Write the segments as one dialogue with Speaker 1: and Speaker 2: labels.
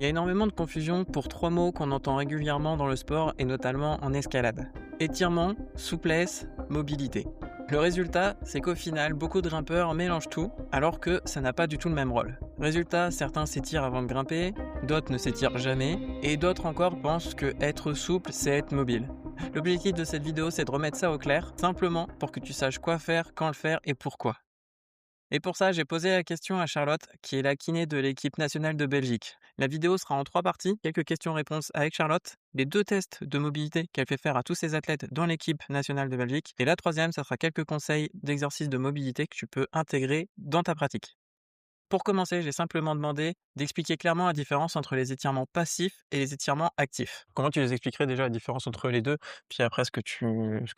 Speaker 1: Il y a énormément de confusion pour trois mots qu'on entend régulièrement dans le sport et notamment en escalade. Étirement, souplesse, mobilité. Le résultat, c'est qu'au final, beaucoup de grimpeurs mélangent tout, alors que ça n'a pas du tout le même rôle. Résultat, certains s'étirent avant de grimper, d'autres ne s'étirent jamais, et d'autres encore pensent que être souple, c'est être mobile. L'objectif de cette vidéo, c'est de remettre ça au clair, simplement pour que tu saches quoi faire, quand le faire et pourquoi. Et pour ça, j'ai posé la question à Charlotte, qui est la kiné de l'équipe nationale de Belgique. La vidéo sera en 3 parties, quelques questions-réponses avec Charlotte, les 2 tests de mobilité qu'elle fait faire à tous ses athlètes dans l'équipe nationale de Belgique, et la troisième, ça sera quelques conseils d'exercices de mobilité que tu peux intégrer dans ta pratique. Pour commencer, j'ai simplement demandé d'expliquer clairement la différence entre les étirements passifs et les étirements actifs. Comment tu les expliquerais déjà la différence entre les deux, puis après ce que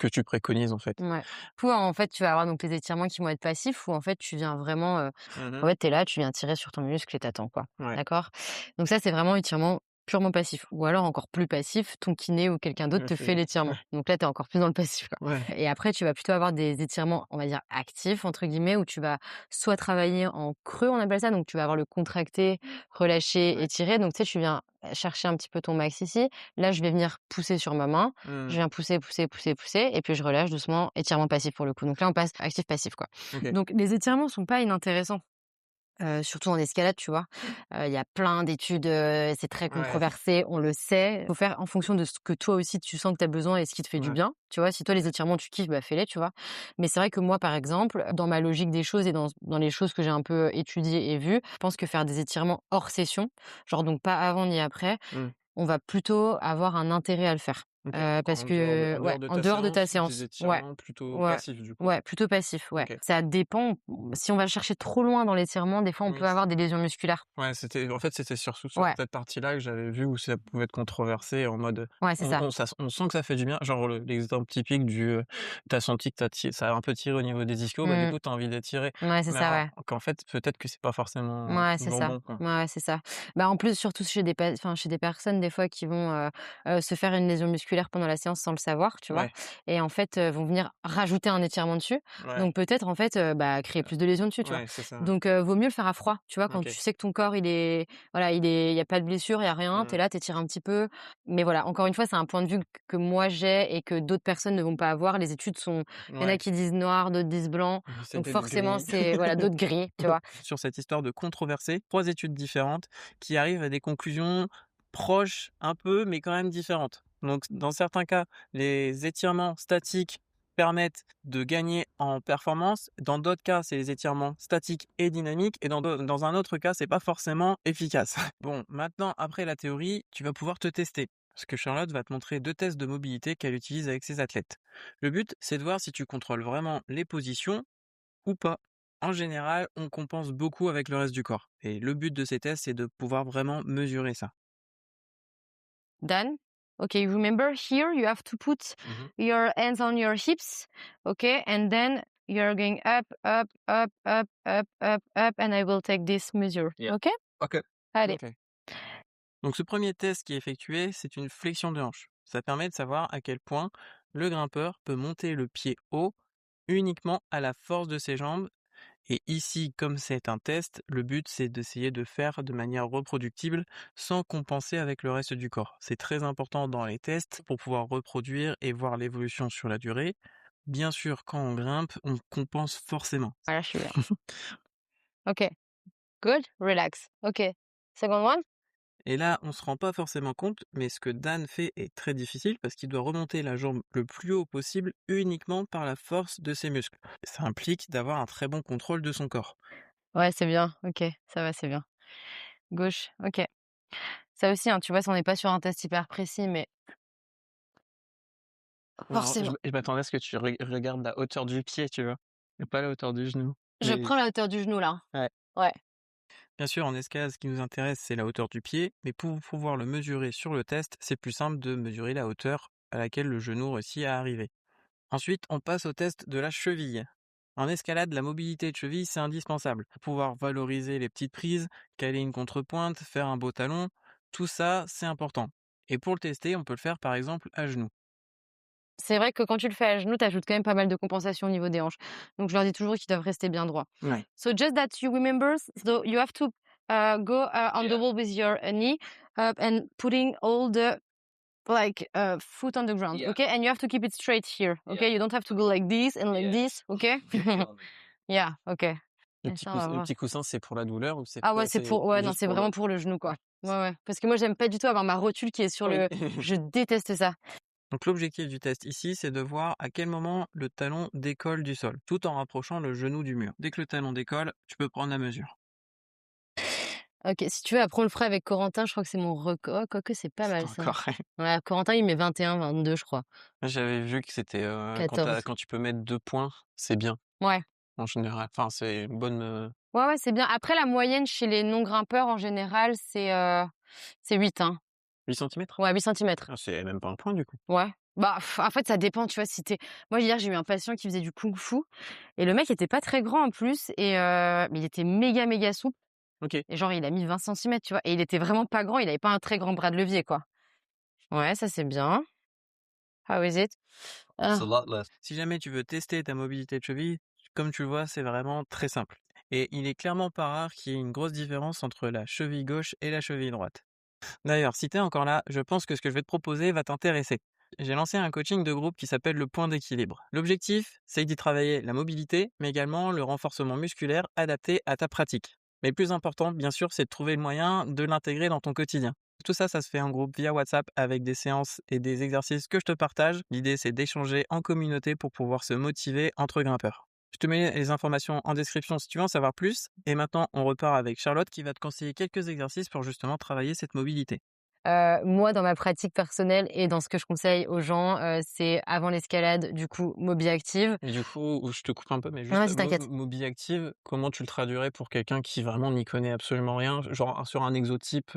Speaker 1: tu préconises en fait?
Speaker 2: Ouais. Coup, en fait, tu vas avoir donc les étirements qui vont être passifs où en fait, tu viens vraiment,
Speaker 1: Mmh.
Speaker 2: en fait, tu es là, tu viens tirer sur ton muscle et tu attends, quoi.
Speaker 1: Ouais.
Speaker 2: D'accord? Donc ça, c'est vraiment étirement purement passif ou alors encore plus passif, ton kiné ou quelqu'un d'autre
Speaker 1: Le
Speaker 2: te fait
Speaker 1: fait
Speaker 2: l'étirement. Donc là, tu es encore plus dans le passif, quoi.
Speaker 1: ouais.
Speaker 2: Et après, tu vas plutôt avoir des étirements, on va dire «actifs» entre guillemets, où tu vas soit travailler en creux, on appelle ça, donc tu vas avoir le contracté, relâché,
Speaker 1: Ouais.
Speaker 2: étiré. Donc tu sais, tu viens chercher un petit peu ton max ici. Là, je vais venir pousser sur ma main. Je
Speaker 1: Mmh.
Speaker 2: viens pousser, pousser, pousser, pousser, et puis je relâche doucement, étirement passif pour le coup. Donc là, on passe actif-passif, quoi.
Speaker 1: OK.
Speaker 2: Donc les étirements sont pas inintéressants, surtout en escalade, tu vois? Il y a plein d'études, c'est très
Speaker 1: Ouais,
Speaker 2: controversé, on le sait. Faut faire en fonction de ce que toi aussi tu sens que tu as besoin et ce qui te fait du
Speaker 1: ouais.
Speaker 2: bien, tu vois? Si toi les étirements tu kiffes, bah fais-les, tu vois? Mais c'est vrai que moi, par exemple, dans ma logique des choses et dans les choses que j'ai un peu étudiées et vues, je pense que faire des étirements hors session, genre donc pas avant ni après,
Speaker 1: Mmh.
Speaker 2: on va plutôt avoir un intérêt à le faire.
Speaker 1: OK.
Speaker 2: Parce
Speaker 1: En dehors de
Speaker 2: que
Speaker 1: en
Speaker 2: ouais,
Speaker 1: dehors de
Speaker 2: en
Speaker 1: ta
Speaker 2: dehors de ta
Speaker 1: séance, des
Speaker 2: séance. Ouais,
Speaker 1: étirements plutôt
Speaker 2: ouais,
Speaker 1: passifs du coup?
Speaker 2: ouais, plutôt passif, ouais.
Speaker 1: OK.
Speaker 2: Ça dépend, si on va chercher trop loin dans l'étirement, des fois on
Speaker 1: Oui.
Speaker 2: peut avoir des lésions musculaires.
Speaker 1: Ouais, c'était surtout sur
Speaker 2: Ouais,
Speaker 1: cette partie-là que j'avais vu où ça pouvait être controversé en mode,
Speaker 2: ouais, c'est ça.
Speaker 1: on sent que ça fait du bien. Genre l'exemple typique tu senti que ça a un peu tiré au niveau des ischios, bah, du
Speaker 2: Mmh.
Speaker 1: coup, tu as envie d'étirer.
Speaker 2: Ouais, c'est
Speaker 1: Mais
Speaker 2: ça,
Speaker 1: alors
Speaker 2: ouais.
Speaker 1: qu'en fait, peut-être que c'est pas forcément
Speaker 2: Ouais, c'est
Speaker 1: toujours
Speaker 2: ça.
Speaker 1: bon, quoi.
Speaker 2: Ouais, ouais, c'est ça. Bah, en plus, surtout chez des personnes, des fois, qui vont, se faire une lésion musculaire pendant la séance sans le savoir, tu vois?
Speaker 1: Ouais,
Speaker 2: Et en fait, vont venir rajouter un étirement dessus.
Speaker 1: ouais,
Speaker 2: Donc peut-être, en fait, bah, créer plus de lésions dessus, tu vois?
Speaker 1: ouais, c'est ça, ouais.
Speaker 2: Donc vaut mieux le faire à froid, tu vois? Quand
Speaker 1: OK.
Speaker 2: tu sais que ton corps, il y a pas de blessure, il y a rien, tu es
Speaker 1: Mmh.
Speaker 2: là, tu étires un petit peu. Mais voilà, encore une fois, c'est un point de vue que moi j'ai et que d'autres personnes ne vont pas avoir. Les études sont il y en a
Speaker 1: Ouais,
Speaker 2: qui disent noir, d'autres disent blanc. Donc
Speaker 1: c'était
Speaker 2: forcément,
Speaker 1: gris.
Speaker 2: c'est voilà, d'autres gris, tu vois?
Speaker 1: Sur cette histoire de controversée, 3 études différentes qui arrivent à des conclusions proches un peu, mais quand même différentes. Donc dans certains cas, les étirements statiques permettent de gagner en performance. Dans d'autres cas, c'est les étirements statiques et dynamiques et dans un autre cas, c'est pas forcément efficace. Bon, maintenant après la théorie, tu vas pouvoir te tester. Parce que Charlotte va te montrer 2 tests de mobilité qu'elle utilise avec ses athlètes. Le but, c'est de voir si tu contrôles vraiment les positions ou pas. En général, on compense beaucoup avec le reste du corps. Et le but de ces tests, c'est de pouvoir vraiment mesurer ça.
Speaker 2: Done. Okay, remember here you have to put
Speaker 1: Mhm.
Speaker 2: your hands on your hips, okay? And then you're going up, up, up, up, up, up, up, and I will take this measure.
Speaker 1: Yeah.
Speaker 2: Okay?
Speaker 1: Ok.
Speaker 2: Allez.
Speaker 1: Ok. Donc ce premier test qui est effectué, c'est une flexion de hanche. Ça permet de savoir à quel point le grimpeur peut monter le pied haut uniquement à la force de ses jambes. Et ici, comme c'est un test, le but c'est d'essayer de faire de manière reproductible sans compenser avec le reste du corps. C'est très important dans les tests pour pouvoir reproduire et voir l'évolution sur la durée. Bien sûr, quand on grimpe, on compense forcément.
Speaker 2: Voilà, je suis bien. Okay. Good. Relax. Okay. Second one.
Speaker 1: Et là, on se rend pas forcément compte, mais ce que Dan fait est très difficile parce qu'il doit remonter la jambe le plus haut possible uniquement par la force de ses muscles. Ça implique d'avoir un très bon contrôle de son corps.
Speaker 2: Ouais, c'est bien. Ok, ça va, c'est bien. Gauche. Ok. Ça aussi, hein, tu vois, on n'est pas sur un test hyper précis, mais
Speaker 1: Alors,
Speaker 2: forcément.
Speaker 1: je m'attendais à ce que tu regardes la hauteur du pied, tu vois, et pas la hauteur du genou.
Speaker 2: Je
Speaker 1: Mais
Speaker 2: prends la hauteur du genou là.
Speaker 1: ouais.
Speaker 2: Ouais.
Speaker 1: Bien sûr, en escalade, ce qui nous intéresse, c'est la hauteur du pied, mais pour pouvoir le mesurer sur le test, c'est plus simple de mesurer la hauteur à laquelle le genou réussit à arriver. Ensuite, on passe au test de la cheville. En escalade, la mobilité de cheville, c'est indispensable. Pour pouvoir valoriser les petites prises, caler une contrepointe, faire un beau talon, tout ça, c'est important. Et pour le tester, on peut le faire par exemple à genoux.
Speaker 2: C'est vrai que quand tu le fais à genoux, tu ajoutes quand même pas mal de compensation au niveau des hanches. Donc je leur dis toujours qu'ils doivent rester bien droits.
Speaker 1: Ouais.
Speaker 2: So just that you remember, so you have to go on the
Speaker 1: Yeah.
Speaker 2: wall with your knee up and putting all the like foot on the ground,
Speaker 1: Yeah.
Speaker 2: okay? And you have to keep it straight here,
Speaker 1: Yeah.
Speaker 2: okay? You don't have to go like this and like
Speaker 1: Yeah.
Speaker 2: this, okay? Yeah, okay. Et ça, on va
Speaker 1: Le
Speaker 2: voir.
Speaker 1: petit coussin, c'est pour la douleur ou c'est
Speaker 2: Ah ouais,
Speaker 1: pas
Speaker 2: c'est
Speaker 1: c'est
Speaker 2: pour ouais, non,
Speaker 1: juste
Speaker 2: c'est
Speaker 1: pour le
Speaker 2: vraiment pour le genou, quoi.
Speaker 1: ouais.
Speaker 2: Ouais, ouais. Parce que moi, j'aime pas du tout avoir ma rotule qui est sur
Speaker 1: Oui.
Speaker 2: le je déteste ça.
Speaker 1: Donc l'objectif du test ici, c'est de voir à quel moment le talon décolle du sol, tout en rapprochant le genou du mur. Dès que le talon décolle, tu peux prendre la mesure.
Speaker 2: OK, si tu veux, après on le fera avec Corentin, je crois que c'est mon record. Quoique c'est pas mal ça.
Speaker 1: Encore.
Speaker 2: Ouais, Corentin, il met 21, 22, je crois.
Speaker 1: J'avais vu que c'était,
Speaker 2: 14.
Speaker 1: quand tu peux mettre 2 points, c'est bien,
Speaker 2: Ouais.
Speaker 1: en général. Enfin, c'est une bonne,
Speaker 2: Ouais, ouais, c'est bien. Après, la moyenne chez les non-grimpeurs, en général, c'est 8, hein.
Speaker 1: 8 centimètres.
Speaker 2: Ouais, 8 centimètres.
Speaker 1: Ah, c'est même pas un point du coup.
Speaker 2: Ouais. Bah, en fait, ça dépend, tu vois, si tu moi, hier, j'ai eu un patient qui faisait du kung-fu et le mec était pas très grand en plus et mais il était méga, méga souple
Speaker 1: OK.
Speaker 2: et genre, il a mis 20 centimètres, tu vois? Et il était vraiment pas grand, il avait pas un très grand bras de levier, quoi. Ouais, ça, c'est bien. How is it? Ah,
Speaker 1: Si jamais tu veux tester ta mobilité de cheville, comme tu le vois, c'est vraiment très simple. Et il est clairement pas rare qu'il y ait une grosse différence entre la cheville gauche et la cheville droite. D'ailleurs, si t'es encore là, je pense que ce que je vais te proposer va t'intéresser. J'ai lancé un coaching de groupe qui s'appelle le point d'équilibre. L'objectif, c'est d'y travailler la mobilité, mais également le renforcement musculaire adapté à ta pratique. Mais le plus important, bien sûr, c'est de trouver le moyen de l'intégrer dans ton quotidien. Tout ça, ça se fait en groupe via WhatsApp avec des séances et des exercices que je te partage. L'idée, c'est d'échanger en communauté pour pouvoir se motiver entre grimpeurs. Je te mets les informations en description si tu veux en savoir plus. Et maintenant, on repart avec Charlotte qui va te conseiller quelques exercices pour justement travailler cette mobilité.
Speaker 2: moi, dans ma pratique personnelle et dans ce que je conseille aux gens, c'est avant l'escalade, du coup, Mobi Active.
Speaker 1: Et du coup, je te coupe un peu, mais
Speaker 2: Non,
Speaker 1: juste
Speaker 2: vas-y, t'inquiète.
Speaker 1: Moby Active, comment tu le traduirais pour quelqu'un qui vraiment n'y connaît absolument rien? Genre sur un exotype,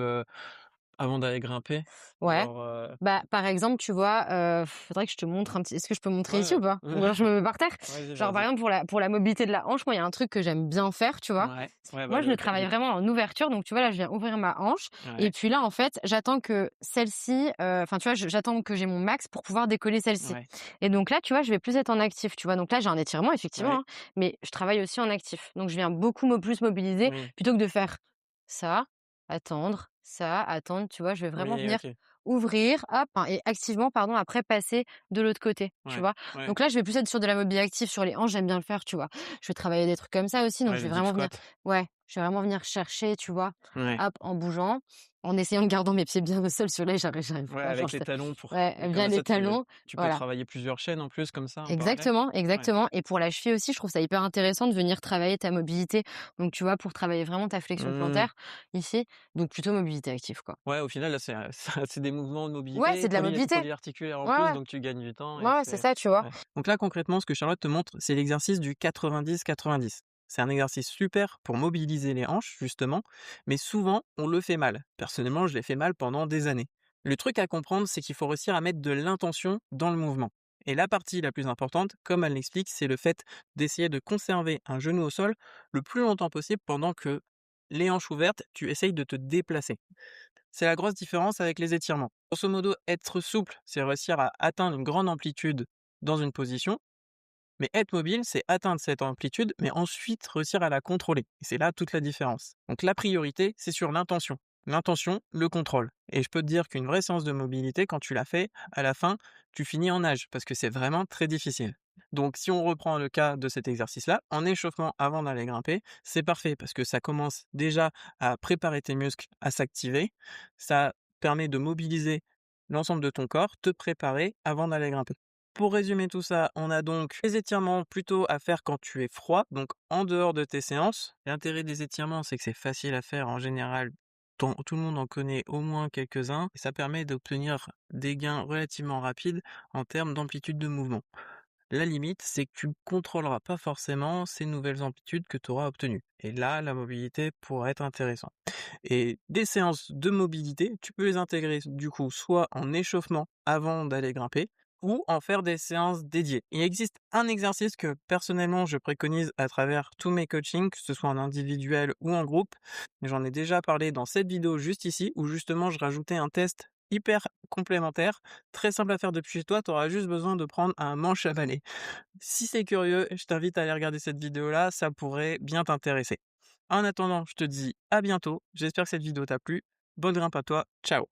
Speaker 1: avant d'aller grimper?
Speaker 2: Ouais.
Speaker 1: Genre,
Speaker 2: Bah, par exemple, tu vois, faudrait que je te montre un petit est-ce que je peux montrer ici
Speaker 1: ouais,
Speaker 2: ou pas? Ou alors je me mets par terre?
Speaker 1: vas-y,
Speaker 2: Genre, par
Speaker 1: vas-y.
Speaker 2: exemple, pour la mobilité de la hanche, moi, il y a un truc que j'aime bien faire, tu vois?
Speaker 1: Ouais, ouais, bah,
Speaker 2: Moi, je le travaille vraiment en ouverture, donc tu vois, là, je viens ouvrir ma hanche et
Speaker 1: ouais,
Speaker 2: puis là, en fait, j'attends que celle-ci, enfin, tu vois, j'attends que j'ai mon max pour pouvoir décoller celle-ci
Speaker 1: ouais,
Speaker 2: et donc là, tu vois, je vais plus être en actif, tu vois? Donc là, j'ai un étirement effectivement,
Speaker 1: ouais,
Speaker 2: hein, mais je travaille aussi en actif. Donc je viens beaucoup plus mobiliser
Speaker 1: oui,
Speaker 2: plutôt que de faire ça, attendre, tu vois? Je vais vraiment
Speaker 1: oui,
Speaker 2: venir
Speaker 1: OK,
Speaker 2: ouvrir, hop, hein, et activement, pardon, après passer de l'autre côté, tu
Speaker 1: ouais,
Speaker 2: vois?
Speaker 1: ouais,
Speaker 2: Donc là, je vais plus être sur de la mobilité active sur les hanches, j'aime bien le faire, tu vois? Je vais travailler des trucs comme ça aussi, donc
Speaker 1: ouais,
Speaker 2: je vais
Speaker 1: le deep
Speaker 2: vraiment venir
Speaker 1: squat.
Speaker 2: ouais, je vais vraiment venir chercher, tu vois?
Speaker 1: Ouais,
Speaker 2: Hop, en bougeant, en essayant de gardant mes pieds bien au sol, sur là, j'arrive
Speaker 1: ouais,
Speaker 2: pas, genre
Speaker 1: avec les talons
Speaker 2: ouais,
Speaker 1: et
Speaker 2: bien
Speaker 1: comme
Speaker 2: les
Speaker 1: ça
Speaker 2: talons,
Speaker 1: tu peux
Speaker 2: voilà.
Speaker 1: travailler plusieurs chaînes en plus comme ça en parallèle?
Speaker 2: Exactement,
Speaker 1: Ouais.
Speaker 2: exactement et pour la cheville aussi, je trouve ça hyper intéressant de venir travailler ta mobilité. Donc tu vois, pour travailler vraiment ta flexion
Speaker 1: Mmh.
Speaker 2: plantaire, ici, donc plutôt mobilité active, quoi.
Speaker 1: Ouais, au final, là, c'est, c'est des mouvements de
Speaker 2: Ouais, c'est
Speaker 1: mobilité
Speaker 2: de la mobilité.
Speaker 1: polyarticulaires en
Speaker 2: Ouais,
Speaker 1: plus,
Speaker 2: ouais.
Speaker 1: donc tu gagnes du temps
Speaker 2: Ouais,
Speaker 1: et
Speaker 2: ouais, c'est
Speaker 1: c'est
Speaker 2: ça, tu vois?
Speaker 1: ouais. Donc là, concrètement, ce que Charlotte te montre, c'est l'exercice du 90-90. C'est un exercice super pour mobiliser les hanches, justement, mais souvent, on le fait mal. Personnellement, je l'ai fait mal pendant des années. Le truc à comprendre, c'est qu'il faut réussir à mettre de l'intention dans le mouvement. Et la partie la plus importante, comme elle l'explique, c'est le fait d'essayer de conserver un genou au sol le plus longtemps possible pendant que les hanches ouvertes, tu essayes de te déplacer. C'est la grosse différence avec les étirements. Grosso modo, être souple, c'est réussir à atteindre une grande amplitude dans une position, mais être mobile, c'est atteindre cette amplitude, mais ensuite réussir à la contrôler. Et c'est là toute la différence. Donc la priorité, c'est sur l'intention. L'intention, le contrôle. Et je peux te dire qu'une vraie séance de mobilité, quand tu l'as fait, à la fin, tu finis en nage, parce que c'est vraiment très difficile. Donc si on reprend le cas de cet exercice-là, en échauffement avant d'aller grimper, c'est parfait, parce que ça commence déjà à préparer tes muscles à s'activer, ça permet de mobiliser l'ensemble de ton corps, te préparer avant d'aller grimper. Pour résumer tout ça, on a donc les étirements plutôt à faire quand tu es froid, donc en dehors de tes séances. L'intérêt des étirements, c'est que c'est facile à faire en général. Tout le monde en connaît au moins quelques-uns et ça permet d'obtenir des gains relativement rapides en termes d'amplitude de mouvement. La limite, c'est que tu ne contrôleras pas forcément ces nouvelles amplitudes que tu auras obtenues. Et là, la mobilité pourrait être intéressante. Et des séances de mobilité, tu peux les intégrer du coup soit en échauffement avant d'aller grimper ou en faire des séances dédiées. Il existe un exercice que personnellement je préconise à travers tous mes coachings, que ce soit en individuel ou en groupe. J'en ai déjà parlé dans cette vidéo juste ici où justement je rajoutais un test hyper complémentaire, très simple à faire depuis chez toi, tu auras juste besoin de prendre un manche à balai. Si c'est curieux, je t'invite à aller regarder cette vidéo là, ça pourrait bien t'intéresser. En attendant, je te dis à bientôt. J'espère que cette vidéo t'a plu. Bonne grimpe à toi. Ciao.